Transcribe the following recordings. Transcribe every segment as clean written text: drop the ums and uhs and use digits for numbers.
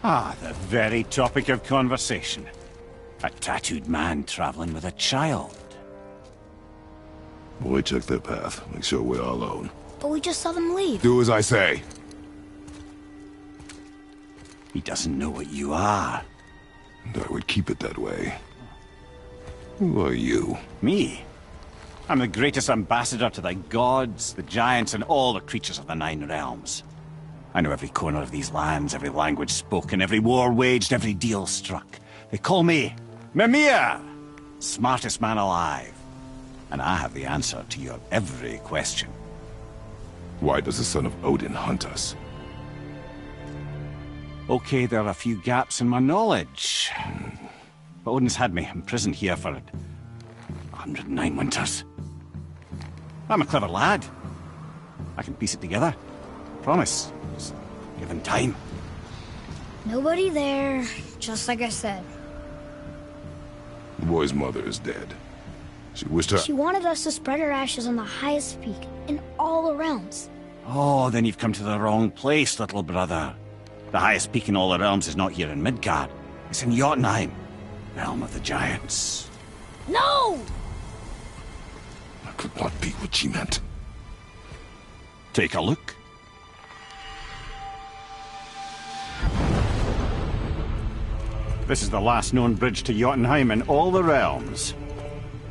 Ah, the very topic of conversation. A tattooed man traveling with a child. Boy, check their path. Make sure we're all alone. But we just saw them leave. Do as I say. He doesn't know what you are. And I would keep it that way. Who are you? Me? I'm the greatest ambassador to the gods, the giants, and all the creatures of the Nine Realms. I know every corner of these lands, every language spoken, every war waged, every deal struck. They call me Mimir, smartest man alive. And I have the answer to your every question. Why does the son of Odin hunt us? Okay, there are a few gaps in my knowledge. But Odin's had me imprisoned here for 109 winters. I'm a clever lad. I can piece it together. Promise. Just give him time. Nobody there, just like I said. The boy's mother is dead. She wished her... She wanted us to spread her ashes on the highest peak in all the realms. Oh, then you've come to the wrong place, little brother. The highest peak in all the realms is not here in Midgard. It's in Jotunheim, realm of the giants. No! That could not be what she meant. Take a look. This is the last known bridge to Jotunheim in all the realms.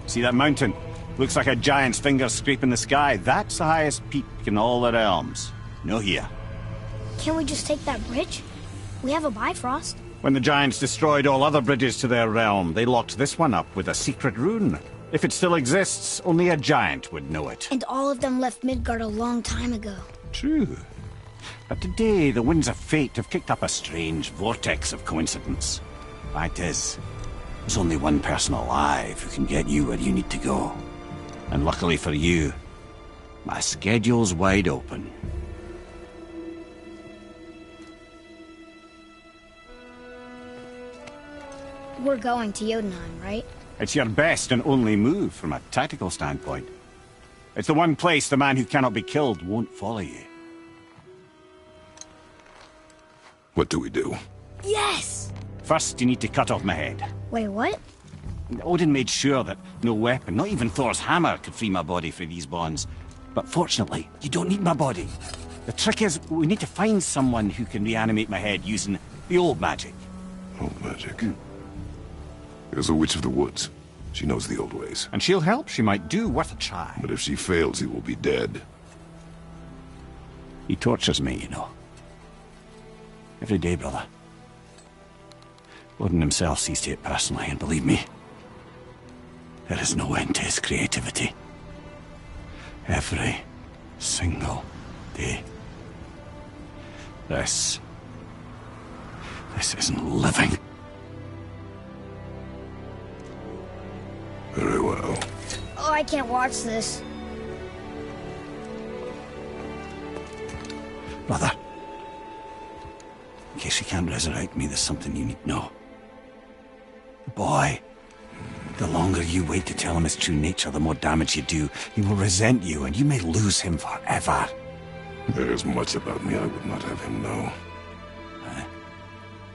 See that mountain? Looks like a giant's finger scraping the sky. That's the highest peak in all the realms. No here. Can't we just take that bridge? We have a Bifrost. When the giants destroyed all other bridges to their realm, they locked this one up with a secret rune. If it still exists, only a giant would know it. And all of them left Midgard a long time ago. True. But today, the winds of fate have kicked up a strange vortex of coincidence. Fact is, there's only one person alive who can get you where you need to go. And luckily for you, my schedule's wide open. We're going to Jotunheim, right? It's your best and only move from a tactical standpoint. It's the one place the man who cannot be killed won't follow you. What do we do? Yes! First, you need to cut off my head. Wait, what? Odin made sure that no weapon, not even Thor's hammer, could free my body from these bonds. But fortunately, you don't need my body. The trick is, we need to find someone who can reanimate my head using the old magic. Old magic? There's a witch of the woods. She knows the old ways. And she'll help. She might do. Worth a try. But if she fails, he will be dead. He tortures me, you know. Every day, brother. Odin himself sees to it personally, and believe me, there is no end to his creativity. Every single day. This isn't living. Very well. Oh, I can't watch this. Brother, in case you can't resurrect me, there's something you need to know. The boy, the longer you wait to tell him his true nature, the more damage you do. He will resent you, and you may lose him forever. There is much about me I would not have him know.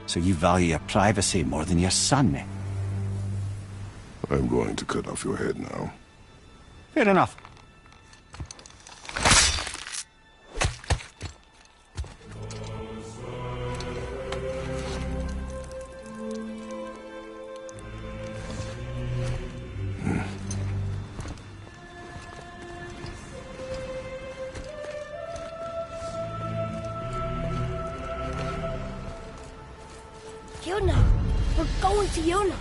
So you value your privacy more than your son, eh? I'm going to cut off your head now. Fair enough. Jotunheim! We're going to Jotunheim!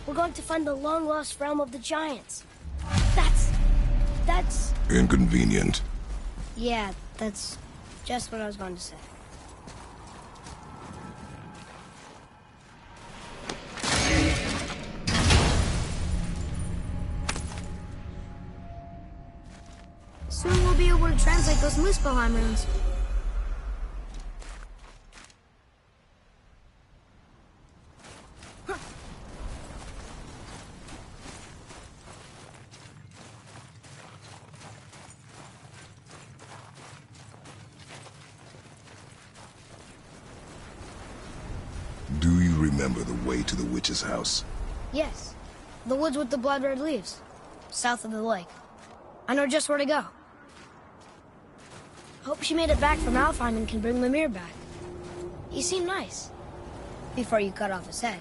We're going to find the long-lost realm of the giants. That's... Inconvenient. Yeah, that's just what I was going to say. Soon we'll be able to translate those Muspelheim runes. remember the way to the witch's house? Yes. The woods with the blood-red leaves. South of the lake. I know just where to go. Hope she made it back from Alfheim and can bring Mimir back. He seemed nice. Before you cut off his head.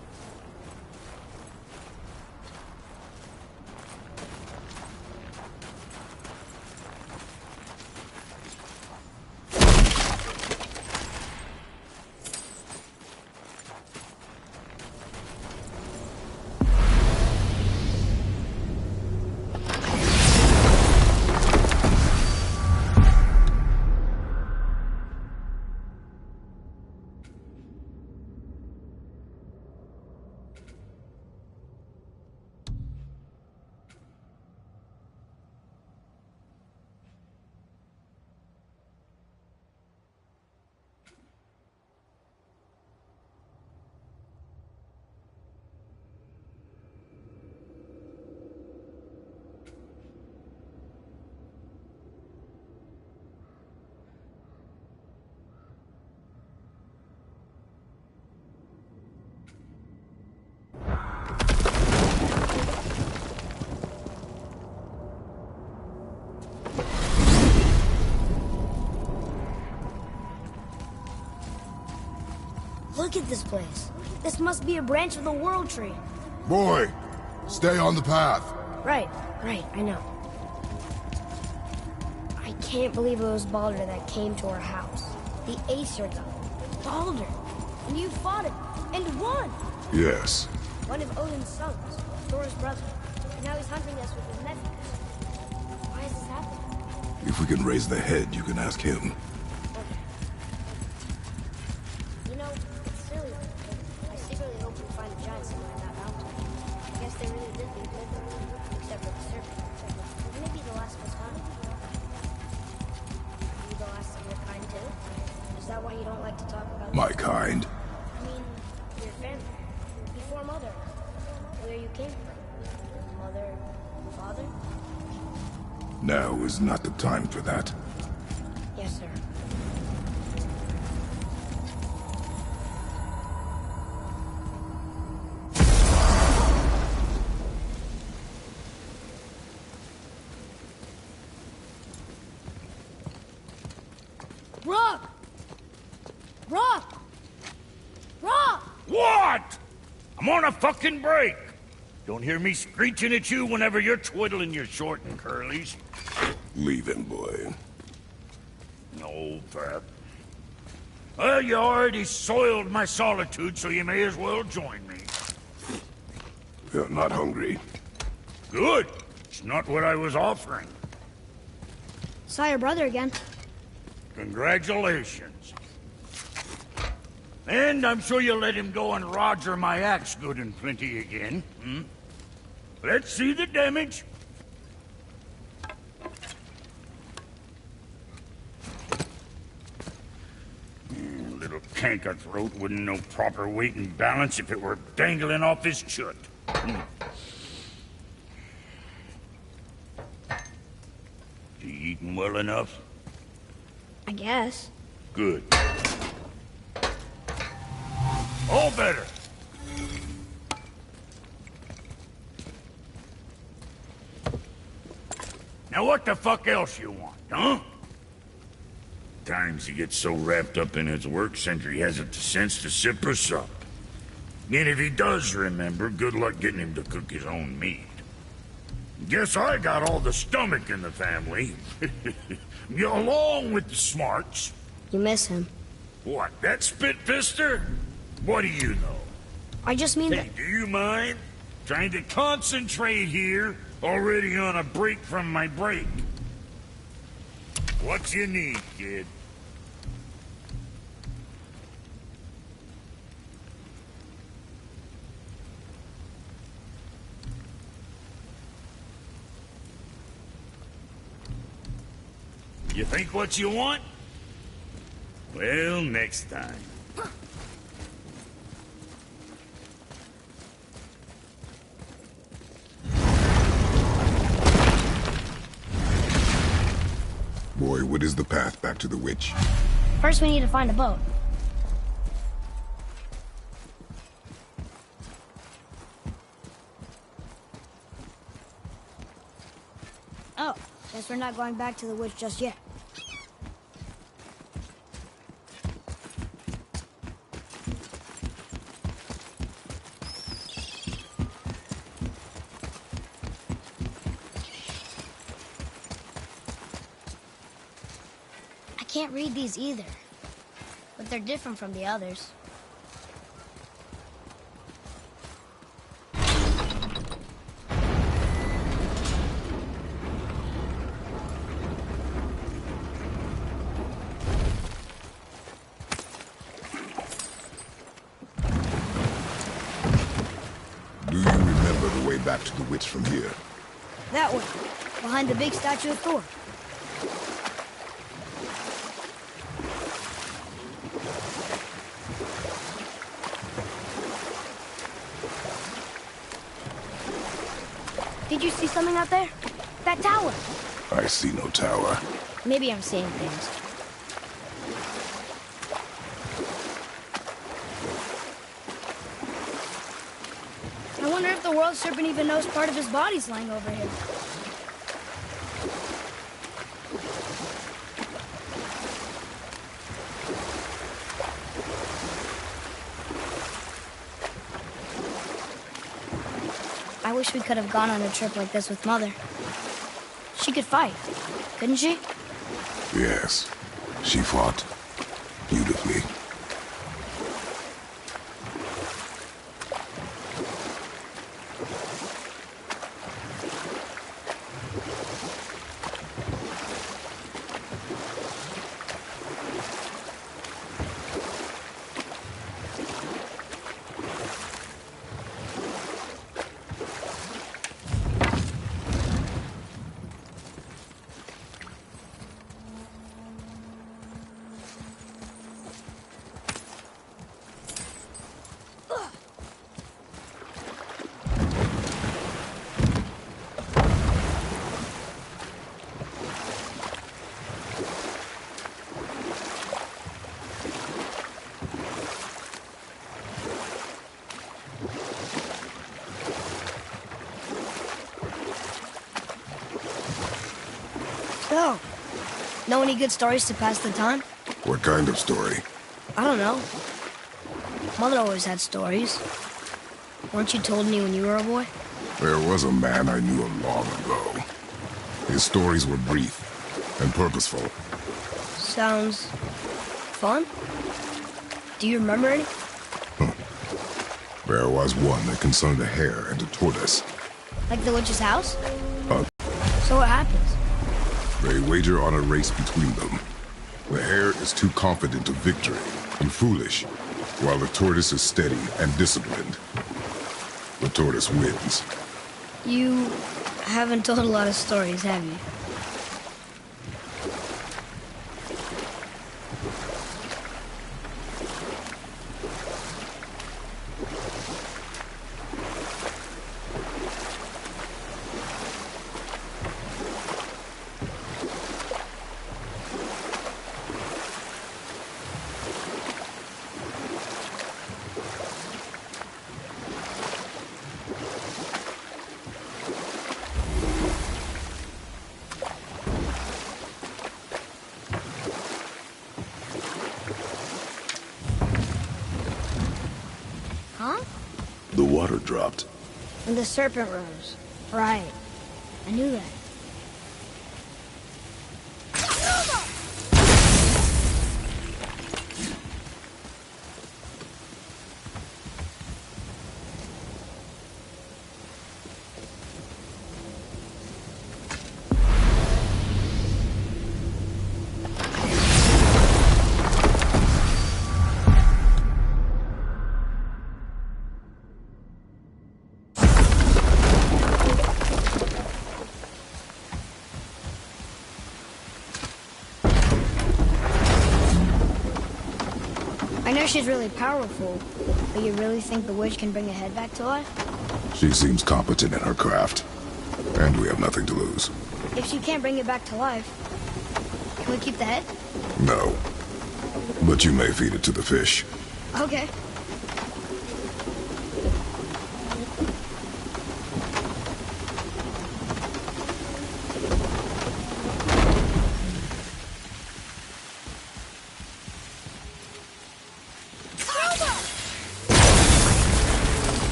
Look at this place. This must be a branch of the World Tree. Boy, stay on the path. Right, I know. I can't believe it was Baldur that came to our house. The Aesir god. Baldur. And you fought him. And won! Yes. One of Odin's sons. Thor's brother. And now he's hunting us with his nephews. Why is this happening? If we can raise the head, you can ask him. You know, it's silly, but I secretly hope we find a giant somewhere in that mountain. I guess they really did leave with them, except for the serpent. Maybe the last was fun. Maybe the last of your kind too? Is that why you don't like to talk about My kind? I mean, your family. Before Mother. Where you came from. Mother, father? Now is not the time for that. Yes, sir. Rock! Rock! Rock! What? I'm on a fucking break. Don't hear me screeching at you whenever you're twiddling your short and curlies. Leave him, boy. No, Pep. Well, you already soiled my solitude, so you may as well join me. You're not hungry. Good. It's not what I was offering. Saw your brother again. Congratulations. And I'm sure you'll let him go and roger my axe good and plenty again. Hmm? Let's see the damage. Little canker throat wouldn't know proper weight and balance if it were dangling off his chut. You eating well enough? I guess. Good. All better. Now what the fuck else you want, huh? Times he gets so wrapped up in his work, Sentry hasn't the sense to sip or sup. And if he does remember, good luck getting him to cook his own meat. Guess I got all the stomach in the family. Along with the smarts. You miss him. What, that spit-fister? What do you know? I just mean that... Hey, do you mind? Trying to concentrate here, already on a break from my break. What you need, kid? You think what you want? Well, next time. Boy, what is the path back to the witch? First we need to find a boat. Oh, guess we're not going back to the witch just yet. I can't read these either, but they're different from the others. Do you remember the way back to the witch from here? That way, behind the big statue of Thor. Did you see something out there? That tower. I see no tower. Maybe I'm seeing things. I wonder if the world serpent even knows part of his body's lying over here. I wish we could have gone on a trip like this with Mother. She could fight, couldn't she? Yes. She fought beautifully. So, know any good stories to pass the time? What kind of story? I don't know. Mother always had stories. Weren't you told me when you were a boy? There was a man I knew long ago. His stories were brief and purposeful. Sounds fun. Do you remember any? There was one that concerned a hare and a tortoise. Like the witch's house? Uh, So what happens? They wager on a race between them. The hare is too confident of victory and foolish, while the tortoise is steady and disciplined. The tortoise wins. You haven't told a lot of stories, have you? Huh? The water dropped. When the serpent rose. Right. I knew that. I know she's really powerful, but you really think the witch can bring a head back to life? She seems competent in her craft, and we have nothing to lose. If she can't bring it back to life, can we keep the head? No. But you may feed it to the fish. Okay.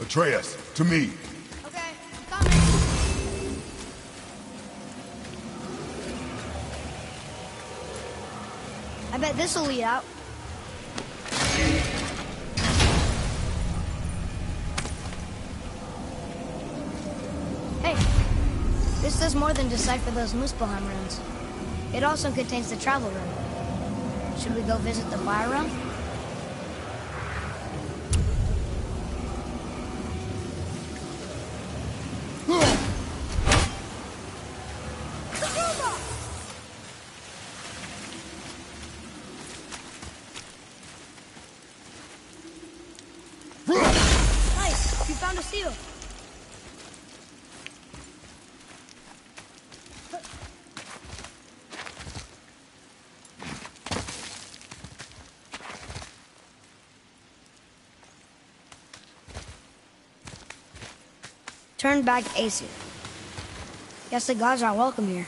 Atreus, to me. Okay, I'm coming. I bet this'll lead out. Hey, this does more than decipher those Muspelheim runes. It also contains the travel rune. Should we go visit the fire realm? Nice, you found a seal. Turn back Aesir. Guess the gods are welcome here.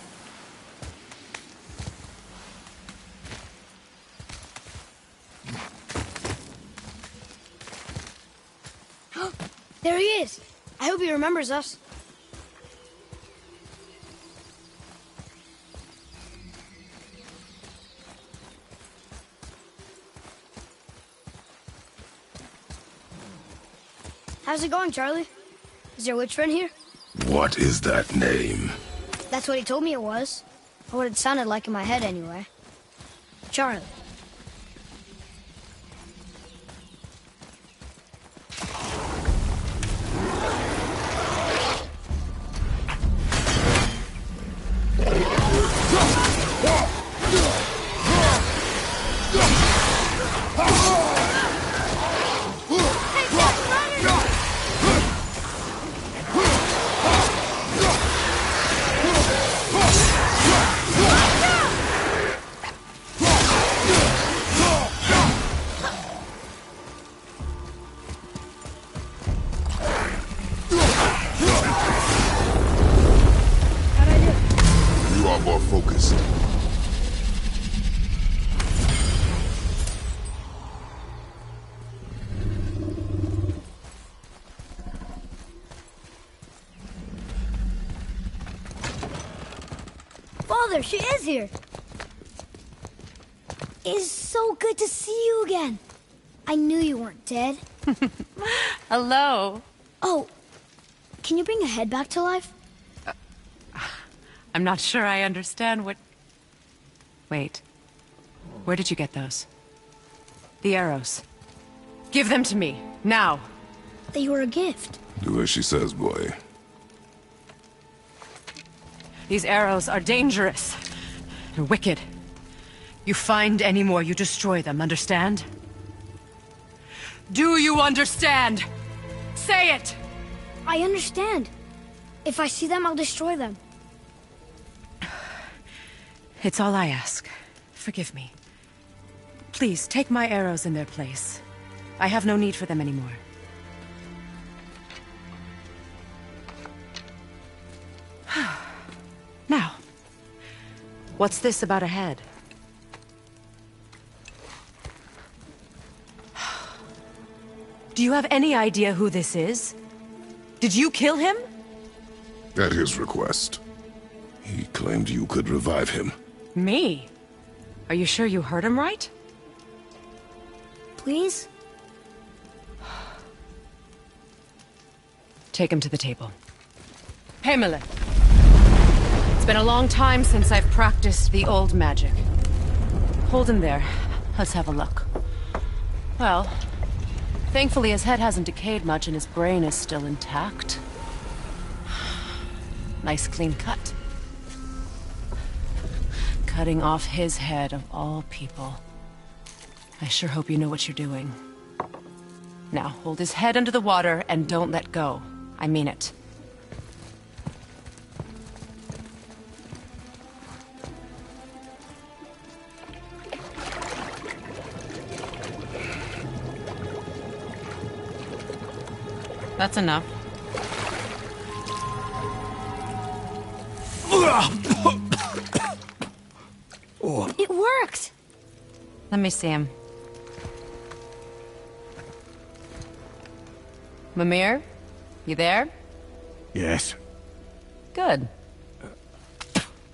There he is! I hope he remembers us. How's it going, Charlie? Is your witch friend here? What is that name? That's what he told me it was. Or what it sounded like in my head, anyway. Charlie. Focused. Father, she is here. It is so good to see you again. I knew you weren't dead. Hello. Oh, can you bring a head back to life? I'm not sure I understand what... Wait. Where did you get those? The arrows. Give them to me, now. They were a gift. Do as she says, boy. These arrows are dangerous. They're wicked. You find any more, you destroy them, understand? Do you understand? Say it! I understand. If I see them, I'll destroy them. It's all I ask. Forgive me. Please, take my arrows in their place. I have no need for them anymore. Now, what's this about a head? Do you have any idea who this is? Did you kill him? At his request. He claimed you could revive him. Me? Are you sure you heard him right? Please? Take him to the table. Pamela. It's been a long time since I've practiced the old magic. Hold him there. Let's have a look. Well, thankfully his head hasn't decayed much and his brain is still intact. Nice clean cut. Cutting off his head of all people. I sure hope you know what you're doing. Now, hold his head under the water and don't let go. I mean it. That's enough. It worked! Let me see him. Mimir? You there? Yes. Good.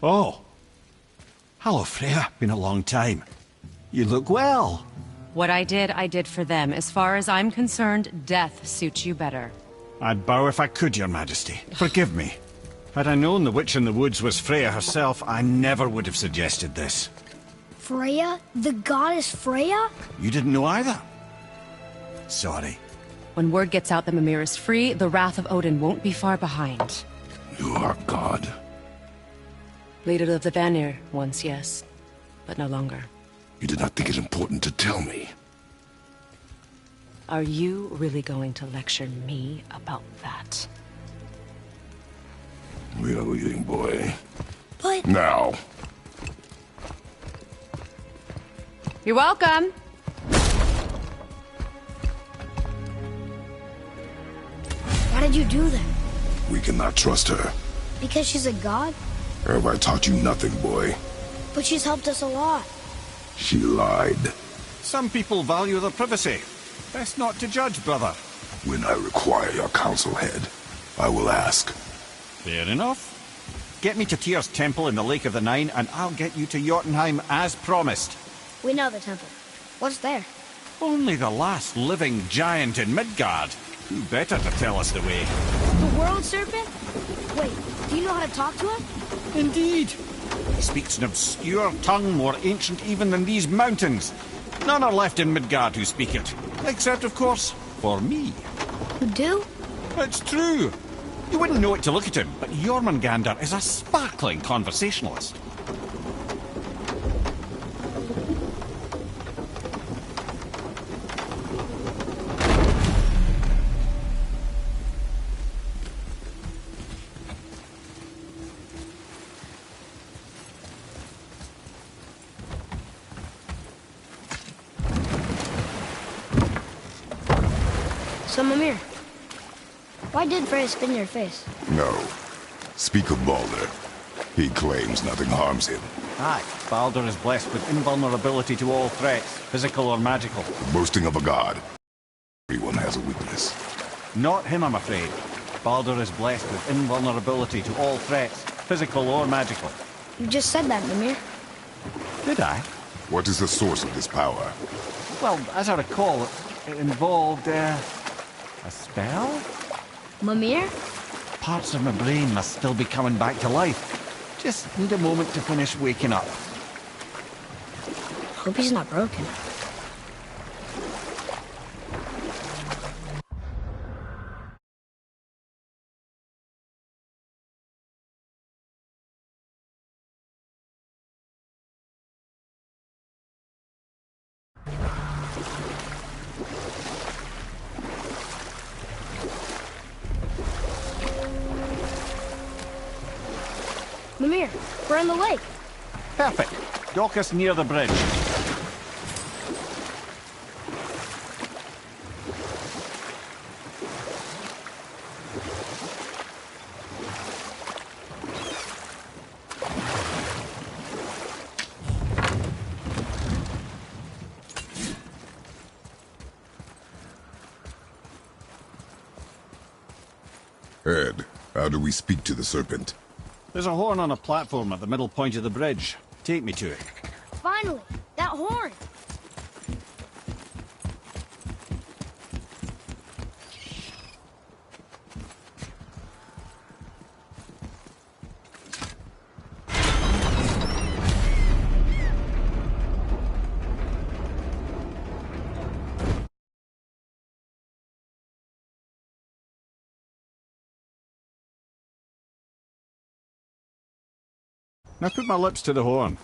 Oh. Hello, Freya. Been a long time. You look well. What I did for them. As far as I'm concerned, death suits you better. I'd bow if I could, Your Majesty. Forgive me. Had I known the witch in the woods was Freya herself, I never would have suggested this. Freya? The goddess Freya? You didn't know either? Sorry. When word gets out that Mimir is free, the wrath of Odin won't be far behind. You are God. Leader of the Vanir, once, yes. But no longer. You did not think it important to tell me. Are you really going to lecture me about that? We are leaving, boy. But... Now. You're welcome! Why did you do that? We cannot trust her. Because she's a god? Have I taught you nothing, boy? But she's helped us a lot. She lied. Some people value their privacy. Best not to judge, brother. When I require your counsel head, I will ask. Fair enough. Get me to Tyr's temple in the Lake of the Nine, and I'll get you to Jotunheim as promised. We know the temple. What's there? Only the last living giant in Midgard. Who better to tell us the way? The world serpent? Wait, do you know how to talk to him? Indeed. He speaks an obscure tongue more ancient even than these mountains. None are left in Midgard who speak it. Except, of course, for me. You do? It's true. You wouldn't know it to look at him, but Jormungandr is a sparkling conversationalist. So, Mimir, why did Freya spin your face? No. Speak of Baldur. He claims nothing harms him. Aye, Baldur is blessed with invulnerability to all threats, physical or magical. Boasting of a god. Everyone has a weakness. Not him, I'm afraid. Baldur is blessed with invulnerability to all threats, physical or magical. You just said that, Mimir. Did I? What is the source of this power? Well, as I recall, it involved, a spell? Mimir? Parts of my brain must still be coming back to life. Just need a moment to finish waking up. Hope he's not broken. Mimir, we're in the lake. Perfect. Dock us near the bridge. Ed, how do we speak to the serpent? There's a horn on a platform at the middle point of the bridge. Take me to it. Finally, that horn. Now put my lips to the horn.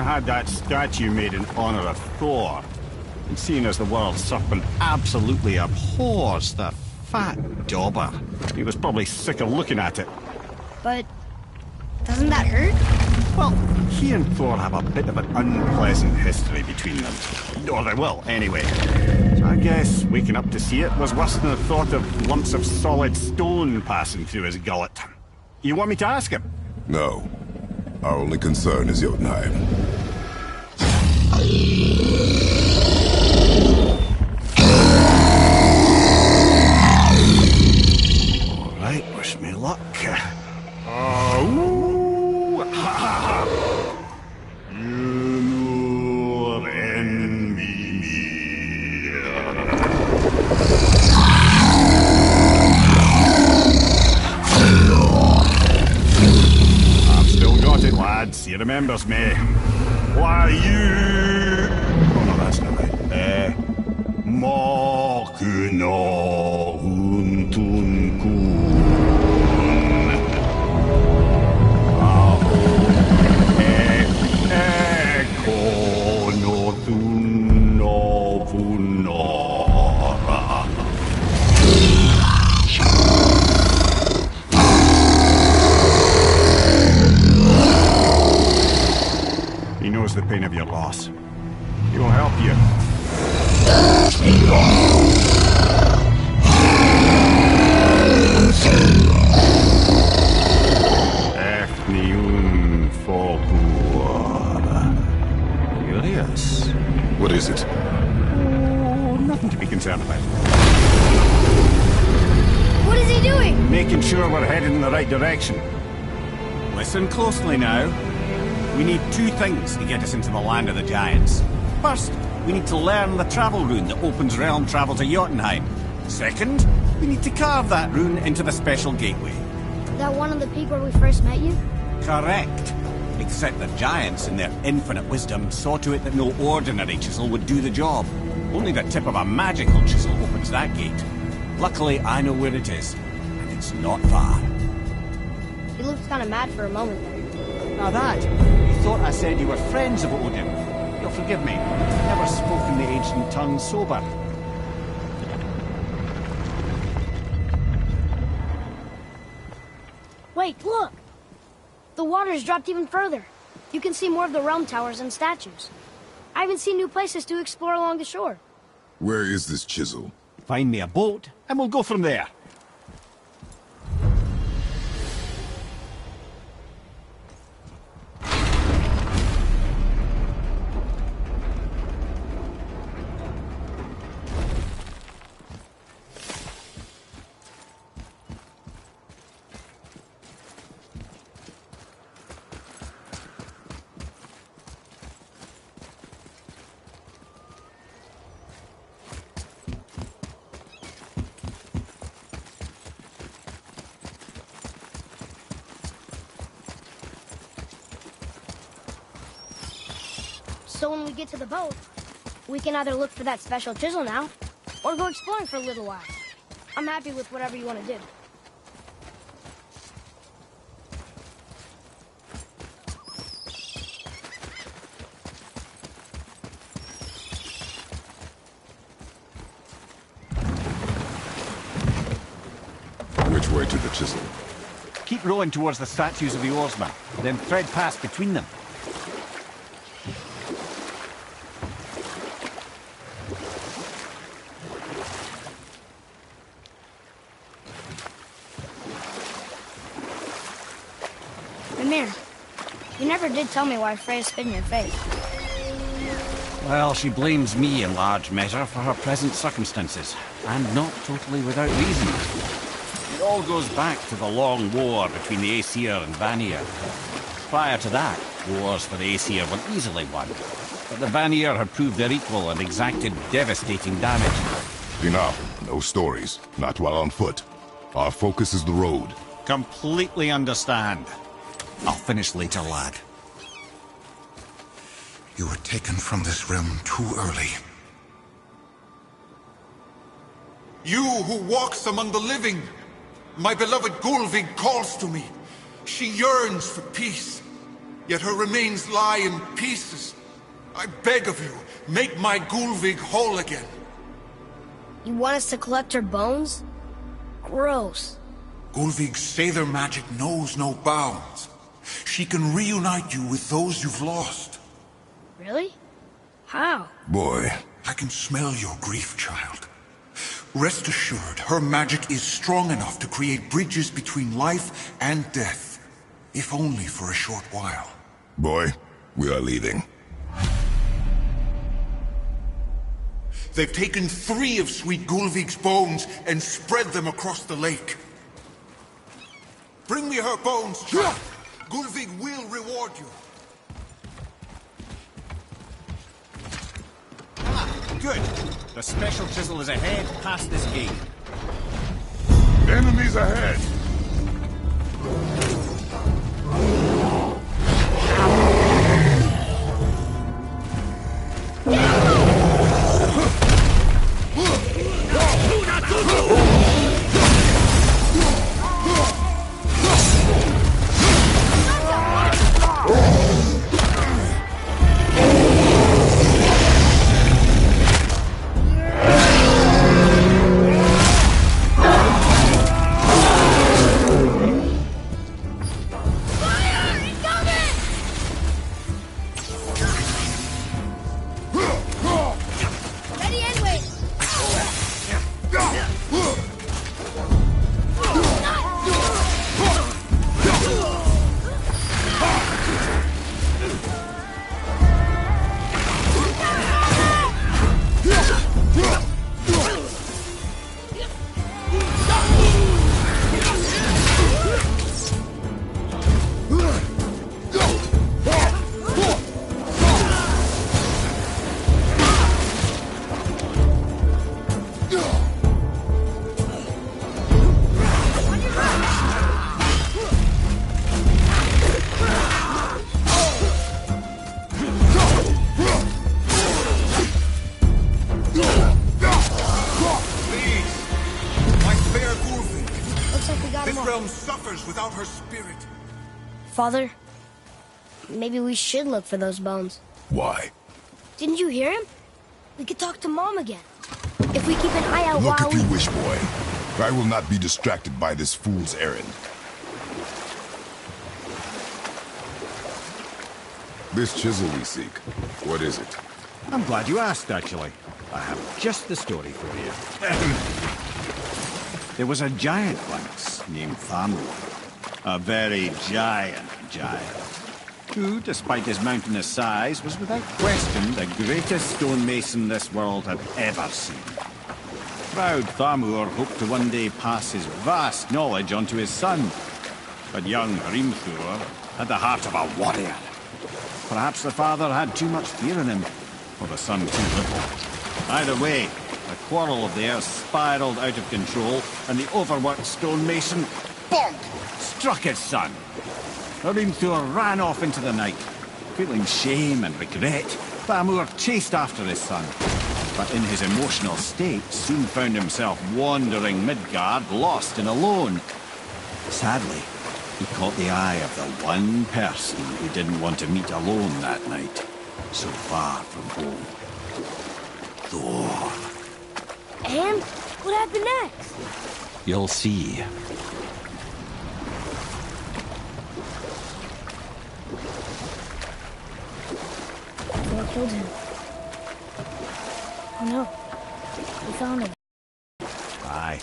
had that statue made in honor of Thor. And seeing as the world serpent absolutely abhors the fat dauber, he was probably sick of looking at it. But doesn't that hurt? Well, he and Thor have a bit of an unpleasant history between them. Or they will, anyway. So I guess waking up to see it was worse than the thought of lumps of solid stone passing through his gullet. You want me to ask him? No. Our only concern is Jotunheim. Alright, wish me luck. Oh, ha ha ha! You envy me. I've still got it, lads. He remembers me. Why you? Oh no, that's not right. Mokuno Huntunkun. Eko no Thuno Funora. He knows the pain of your loss. He will help you. Efniun Folkuara. Curious. What is it? Oh, nothing to be concerned about. What is he doing? Making sure we're headed in the right direction. Listen closely now. We need two things to get us into the land of the giants. First, we need to learn the travel rune that opens realm travel to Jotunheim. Second, we need to carve that rune into the special gateway. That one on the peak where we first met you? Correct. Except the giants, in their infinite wisdom, saw to it that no ordinary chisel would do the job. Only the tip of a magical chisel opens that gate. Luckily, I know where it is, and it's not far. You looked kind of mad for a moment there. Now that, you thought I said you were friends of Odin. You'll forgive me. I've never spoken the ancient tongue sober. Wait, look! The water's dropped even further. You can see more of the realm towers and statues. I even see new places to explore along the shore. Where is this chisel? Find me a boat, and we'll go from there. So when we get to the boat, we can either look for that special chisel now, or go exploring for a little while. I'm happy with whatever you want to do. Which way to the chisel? Keep rowing towards the statues of the oarsmen, then thread past between them. Mimir, you never did tell me why Freya spit in your face. Well, she blames me in large measure for her present circumstances, and not totally without reason. It all goes back to the long war between the Aesir and Vanir. Prior to that, wars for the Aesir were easily won, but the Vanir had proved their equal and exacted devastating damage. Enough. No stories. Not while on foot. Our focus is the road. Completely understand. I'll finish later, lad. You were taken from this realm too early. You who walks among the living, my beloved Gulvig calls to me. She yearns for peace. yet her remains lie in pieces. I beg of you, make my Gulvig whole again. You want us to collect her bones? Gross. Gulvig's Sather magic knows no bounds. She can reunite you with those you've lost. Really? How? Boy, I can smell your grief, child. Rest assured, her magic is strong enough to create bridges between life and death, if only for a short while. boy, we are leaving. They've taken 3 of Sweet Gulvig's bones and spread them across the lake. Bring me her bones, child. Gulvig will reward you. Good. The special chisel is ahead, past this gate. Enemies ahead! Ready and wait. Without her spirit. Father, maybe we should look for those bones. Why? Didn't you hear him? We could talk to Mom again. If we keep an eye out Look while if you wish, boy. I will not be distracted by this fool's errand. This chisel we seek, what is it? I'm glad you asked, actually. I have just the story for you. There was a giant once named Thamur. A very giant, who, despite his mountainous size, was without question the greatest stonemason this world had ever seen. Proud Thamur hoped to one day pass his vast knowledge on to his son. But young Hrimthur had the heart of a warrior. Perhaps the father had too much fear in him, or the son too little. Either way, the quarrel of theirs spiraled out of control, and the overworked stonemason, bonk, struck his son. Hrimthur ran off into the night. Feeling shame and regret, Thamur chased after his son, but in his emotional state soon found himself wandering Midgard, lost and alone. Sadly, he caught the eye of the one person he didn't want to meet alone that night, so far from home. Thor. And what happened next? You'll see. Thor killed him. Oh no. We found him. Aye.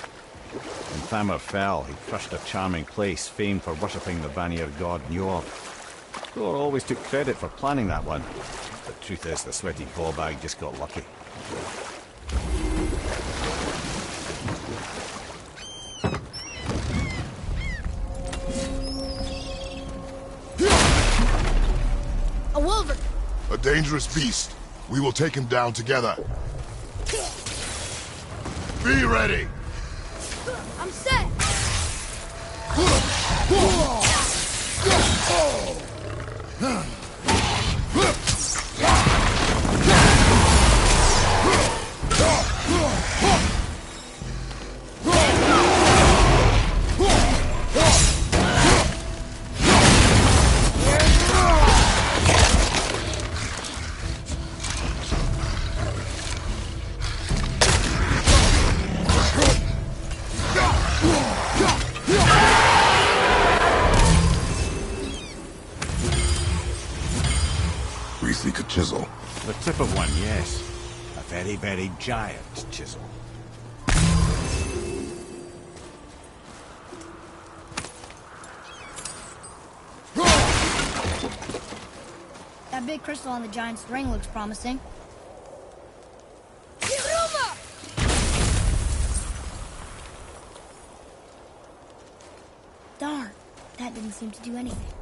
When Thamur fell, he crushed a charming place famed for worshipping the Vanir god Njord. Thor always took credit for planning that one. The truth is, the sweaty ballbag just got lucky. A wolver! A dangerous beast. We will take him down together. Be ready! I'm set! seek a chisel. The tip of one, yes. A very, very giant chisel. That big crystal on the giant's ring looks promising. Darn, that didn't seem to do anything.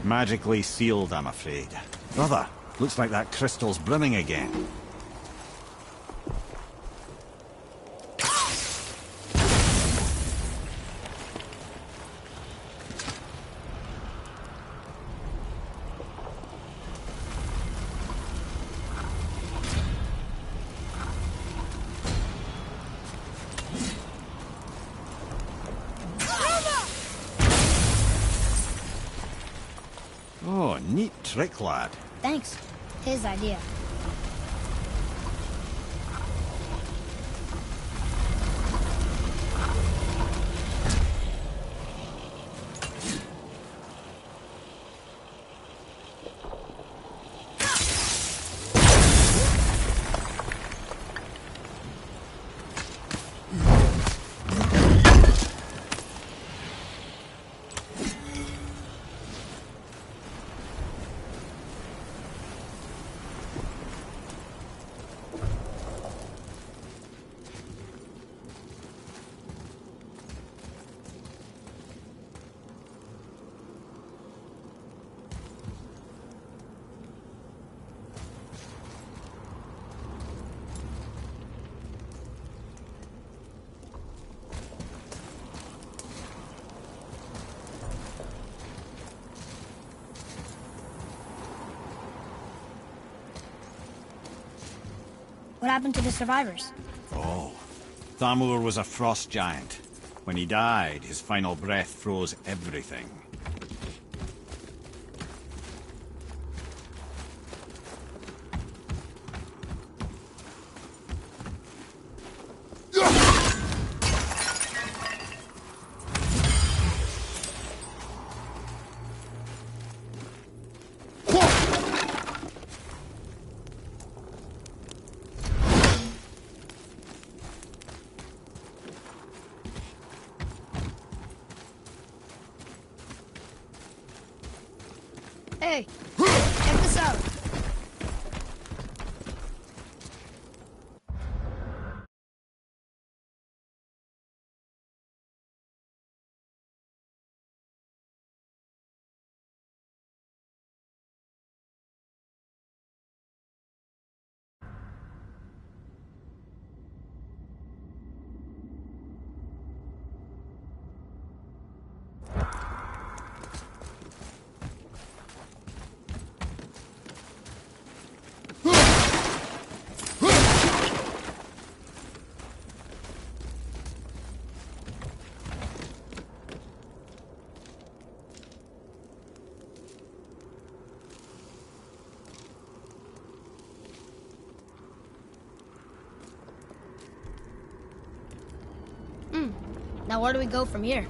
Magically sealed, I'm afraid. Brother, looks like that crystal's brimming again. Oh, neat trick, lad. Thanks. His idea. What happened to the survivors? Oh. Thamur was a frost giant. When he died, his final breath froze everything. Hey, check this out. Now where do we go from here?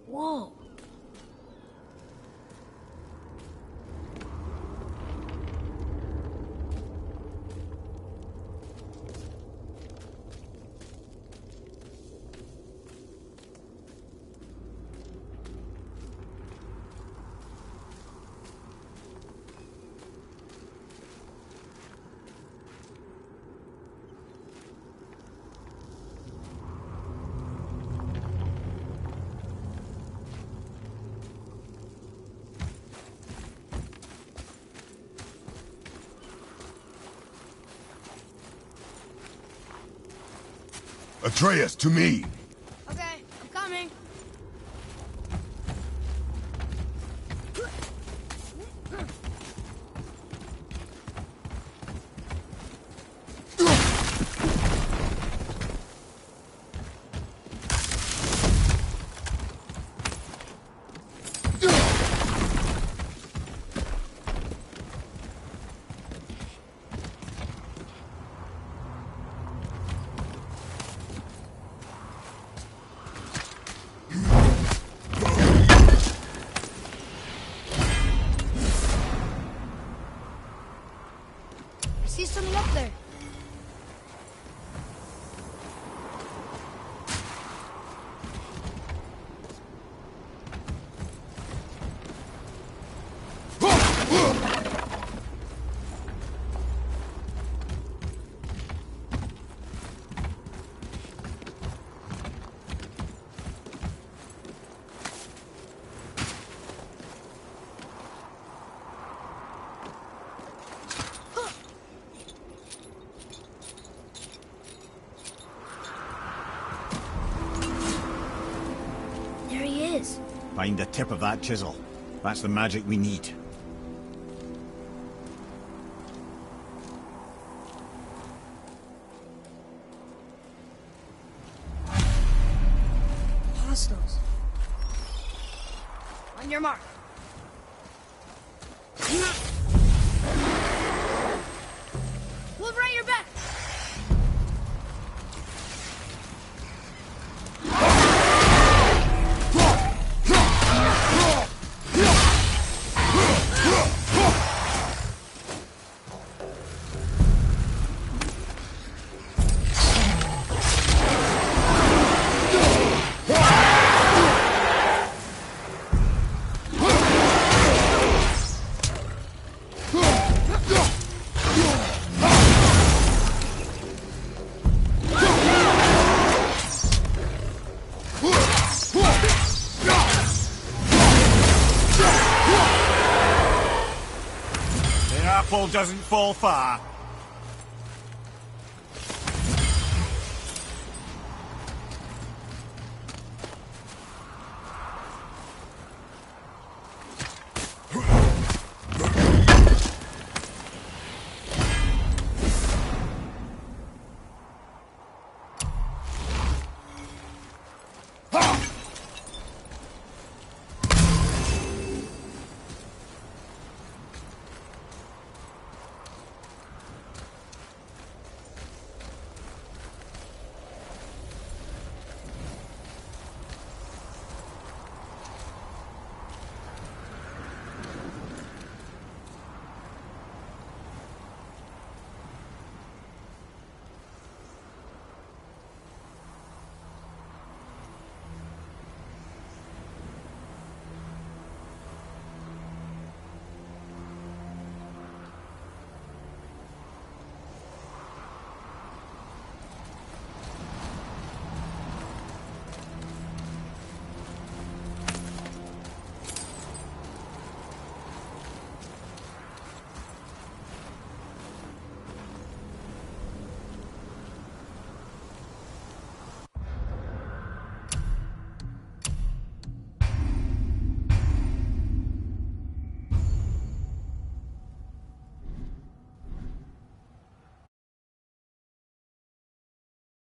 Whoa. Atreus, to me! Okay, I'm coming. I see something up there. There he is. Find the tip of that chisel. That's the magic we need. Hostiles. On your mark. Move right your back. The apple doesn't fall far.